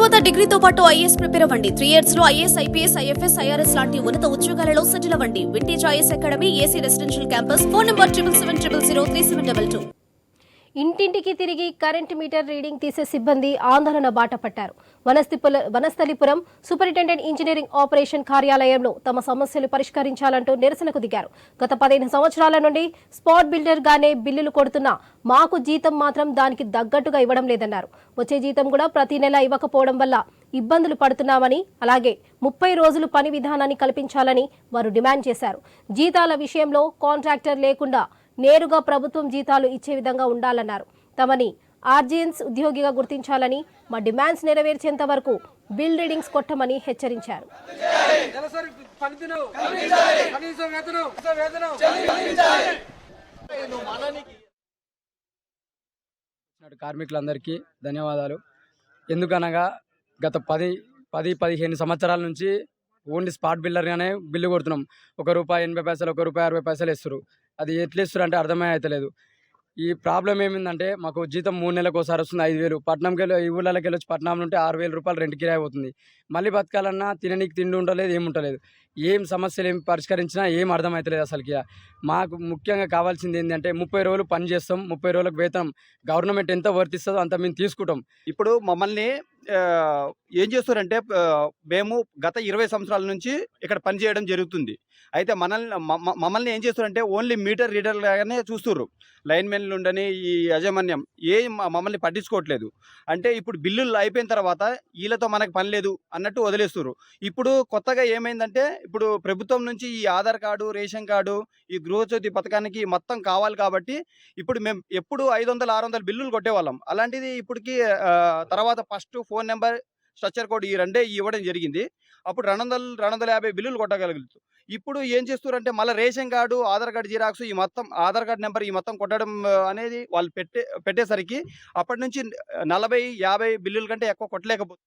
తర్వాత డిగ్రీతో పాటు IAS prepare అవ్వండి. 3 years లో ఐఏఎస్, ఐపీఎస్, ఐఎఫ్ఎస్, ఐఆర్ఎస్ లాంటి ఉన్నత ఉద్యోగాలలో సెటిల్ అవ్వండి. Vintage IAS academy, AC residential campus. Phone number 7770033722. ఇంటింటికి తిరిగి కరెంట్ మీటర్ రీడింగ్ తీసే సిబ్బంది ఆందోళన బాట పట్టారు. వనస్థలిపురం సూపరింటెండెంట్ ఇంజనీరింగ్ ఆపరేషన్ కార్యాలయంలో తమ సమస్యలు పరిష్కరించాలంటూ నిరసనకు దిగారు. గత 15 సంవత్సరాల నుండి స్పాట్ బిల్డర్ గానే బిల్లులు కొడుతున్నా మాకు జీతం మాత్రం దానికి తగ్గట్టుగా ఇవ్వడం లేదన్నారు. వచ్చే జీతం కూడా ప్రతి నెల ఇవ్వకపోవడం వల్ల ఇబ్బందులు పడుతున్నామని, అలాగే 30 రోజులు పని విధానాన్ని కల్పించాలని వారు డిమాండ్ చేశారు. జీతాల విషయంలో కాంట్రాక్టర్ లేకుండా నేరుగా ప్రభుత్వం జీతాలు ఇచ్చే విధంగా ఉండాలన్నారు. తమని ఆర్జీఎన్స్ ఉద్యోగిగా గుర్తించాలని, మా డిమాండ్స్ నెరవేర్చేంత వరకు బిల్ రీడింగ్స్ కొట్టమని హెచ్చరించారు. కార్మికులందరికీ ధన్యవాదాలు. ఎందుకనగా గత 10-15 సంవత్సరాల నుంచి ఓన్లీ స్పాట్ బిల్లర్గానే బిల్లు కొడుతున్నాం. ₹1 80 ₹1 60 ఇస్తారు. అది ఎట్లా ఇస్తారు అంటే అర్థమే అవుతలేదు. ఈ ప్రాబ్లం ఏమిందంటే మాకు జీతం 3 నెలలకు ఒకసారి వస్తుంది 5,000. పట్నంకి వెళ్ళి ఈ ఊళ్ళకి వెళ్ళి వచ్చి పట్నం నుండి ₹6,000 రెంట్ కిరాయి అవుతుంది. మళ్ళీ బతకాలన్నా తిననీకి తిండి ఉండలేదు, ఏముంటలేదు. ఏం సమస్యలు ఏం పరిష్కరించినా ఏం అర్థమవుతలేదు అసలుకి. మాకు ముఖ్యంగా కావాల్సింది ఏంటంటే 30 రోజులు పని చేస్తాం, 30 రోజులకు వేతనం గవర్నమెంట్ ఎంత వర్తిస్తుందో అంత మేము తీసుకుంటాం. ఇప్పుడు మమ్మల్ని ఏం చేస్తారంటే మేము గత 20 సంవత్సరాల నుంచి ఇక్కడ పని చేయడం జరుగుతుంది. అయితే మమ్మల్ని ఏం చేస్తారంటే ఓన్లీ మీటర్ రీడర్ లాగానే చూస్తుర్రు. లైన్మెన్లు ఉండని ఈ యాజమాన్యం మమ్మల్ని పట్టించుకోవట్లేదు. అంటే ఇప్పుడు బిల్లులు అయిపోయిన తర్వాత వీళ్ళతో మనకు పని లేదు అన్నట్టు వదిలేస్తుర్రు. ఇప్పుడు కొత్తగా ఏమైందంటే ఇప్పుడు ప్రభుత్వం నుంచి ఈ ఆధార్ కార్డు, రేషన్ కార్డు, ఈ గృహజ్యోతి పథకానికి మొత్తం కావాలి కాబట్టి ఇప్పుడు మేము ఎప్పుడు 500-600 బిల్లులు కొట్టేవాళ్ళం. అలాంటిది ఇప్పటికి తర్వాత first phone number, structure code ఈ రెండే ఇవ్వడం జరిగింది. అప్పుడు 200-250 బిల్లులు కొట్టగలుగుతాం. ఇప్పుడు ఏం చేస్తున్నారంటే మళ్ళీ ration card, Aadhaar card xerox, ఈ మొత్తం ఆధార్ కార్డు నెంబర్ ఈ మొత్తం కొట్టడం అనేది వాళ్ళు పెట్టేసరికి అప్పటి నుంచి 40-50 బిల్లుల కంటే ఎక్కువ కొట్టలేకపోతుంది.